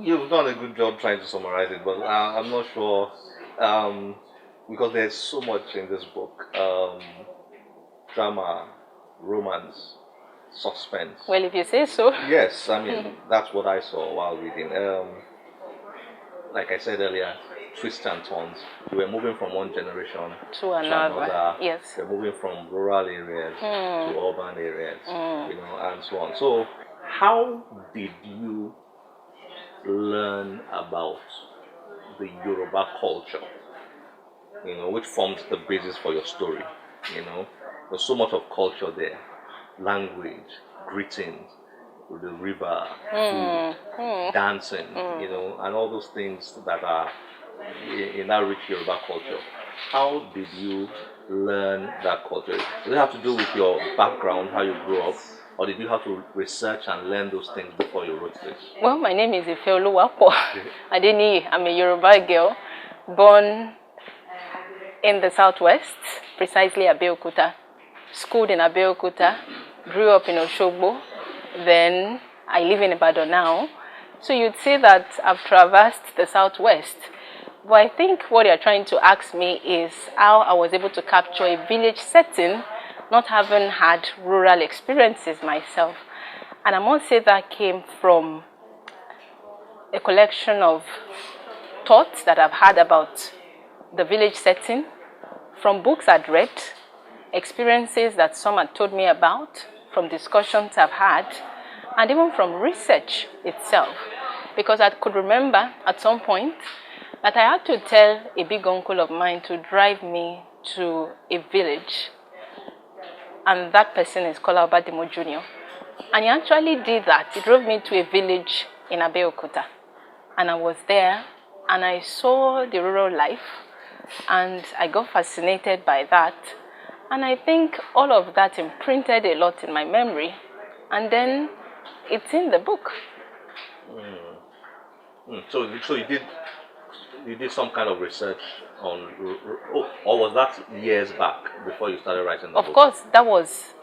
you've done a good job trying to summarize it, but I'm not sure because there's so much in this book: drama, romance, suspense. Well, if you say so. Yes, I mean that's what I saw while reading. Like I said earlier, twists and turns. We were moving from one generation To another. Yes. We're moving from rural areas to urban areas, and so on. So, how did you learn about the Yoruba culture? Which forms the basis for your story. There's so much of culture there, language, greetings, the river, food, dancing, and all those things that are in that rich Yoruba culture. How did you learn that culture? Did it have to do with your background, how you grew up, or did you have to research and learn those things before you wrote this? Well, my name is Ifeoluwapo. I'm a Yoruba girl, born in the southwest, precisely Abeokuta. Schooled in Abeokuta, grew up in Oshogbo. Then I live in Ibadan now. So you'd say that I've traversed the southwest. But I think what you're trying to ask me is how I was able to capture a village setting, not having had rural experiences myself. And I must say that came from a collection of thoughts that I've had about the village setting, from books I'd read, experiences that some had told me about, from discussions I've had, and even from research itself. Because I could remember at some point that I had to tell a big uncle of mine to drive me to a village. And that person is called Obadimo Jr. And he actually did that. He drove me to a village in Abeokuta. And I was there and I saw the rural life and I got fascinated by that. And I think all of that imprinted a lot in my memory. And then it's in the book. So you did some kind of research on, or was that years back before you started writing the book? Of course, that was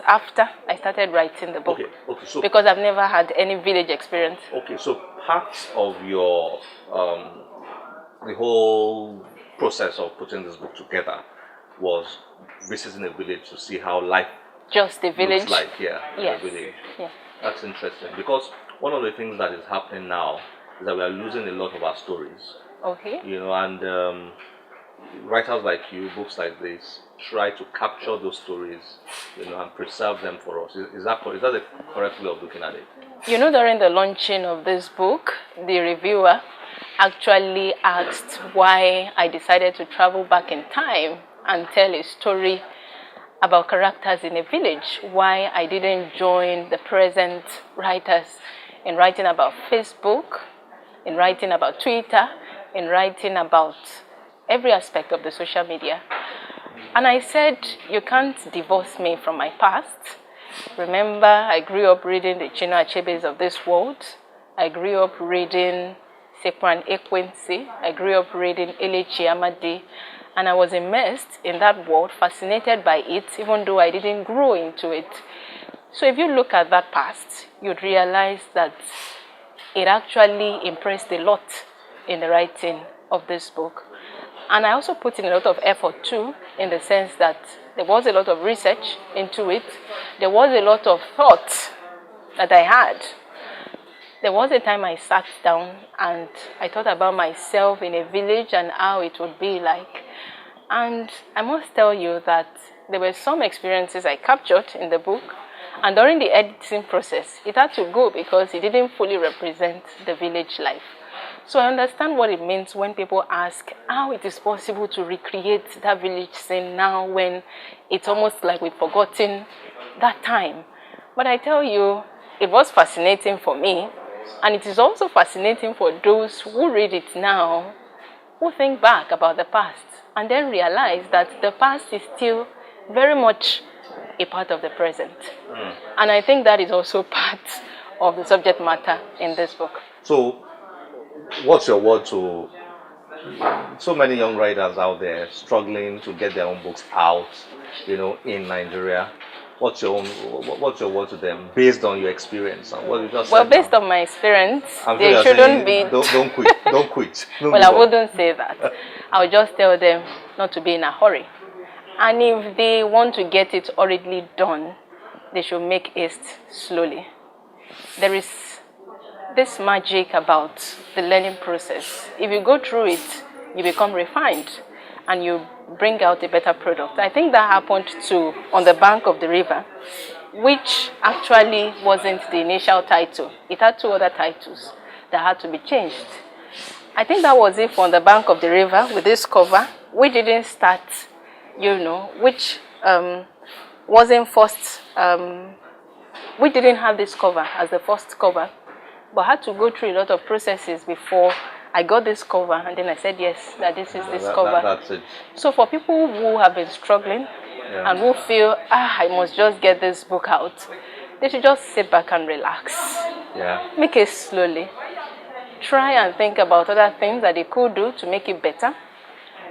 after I started writing the book. Okay, so because I've never had any village experience. Okay, so part of your the whole process of putting this book together was visiting a village to see how life just the village looks like here in yes. the village. Yeah. That's interesting because one of the things that is happening now is that we are losing a lot of our stories. Okay. And writers like you, books like this, try to capture those stories, and preserve them for us. Is that the correct way of looking at it? During the launching of this book, the reviewer actually asked why I decided to travel back in time and tell a story about characters in a village, why I didn't join the present writers in writing about Facebook, in writing about Twitter, in writing about every aspect of the social media. And I said, you can't divorce me from my past. Remember, I grew up reading the Chinua Achebes of this world. I grew up reading Sekwan Ekwensi. I grew up reading Elechi Amadi. And I was immersed in that world, fascinated by it, even though I didn't grow into it. So if you look at that past, you'd realize that it actually impressed a lot in the writing of this book. And I also put in a lot of effort too, in the sense that there was a lot of research into it. There was a lot of thought that I had. There was a time I sat down and I thought about myself in a village and how it would be like. And I must tell you that there were some experiences I captured in the book. And during the editing process, it had to go because it didn't fully represent the village life. So I understand what it means when people ask how it is possible to recreate that village scene now when it's almost like we've forgotten that time. But I tell you, it was fascinating for me. And it is also fascinating for those who read it now, who think back about the past and then realize that the past is still very much a part of the present. And I think that is also part of the subject matter in this book. So, what's your word to so many young writers out there struggling to get their own books out, in Nigeria? what's your word to them based on your experience and what you just Well, said based now? on my experience, I'm sure they you're shouldn't saying, be. don't quit, don't quit. Don't Well, give I up. wouldn't say that. I'll just tell them not to be in a hurry. And if they want to get it hurriedly done, they should make haste slowly. There is this magic about the learning process. If you go through it, you become refined and you bring out a better product. I think that happened to On the Bank of the River, which actually wasn't the initial title. It had 2 other titles that had to be changed. I think that was it for On the Bank of the River with this cover, which didn't start, which wasn't first, we didn't have this cover as the first cover, but I had to go through a lot of processes before I got this cover, and then I said yes, that this is this cover. That's it. So for people who have been struggling and who feel, I must just get this book out, they should just sit back and relax. Yeah. Make it slowly. Try and think about other things that they could do to make it better.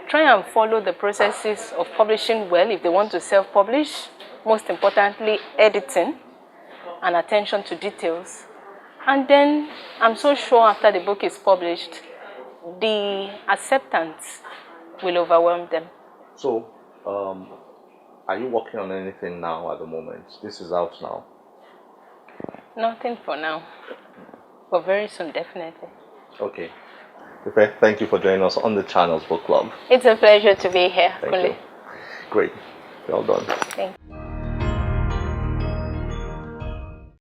Try and follow the processes of publishing well if they want to self-publish. Most importantly, editing and attention to details. And then I'm so sure after the book is published, the acceptance will overwhelm them. So, are you working on anything now at the moment? This is out now. Nothing for now, but very soon, definitely. Okay. Okay, thank you for joining us on the channel's book club. It's a pleasure to be here. Thank you. Great. Well done. Thank you.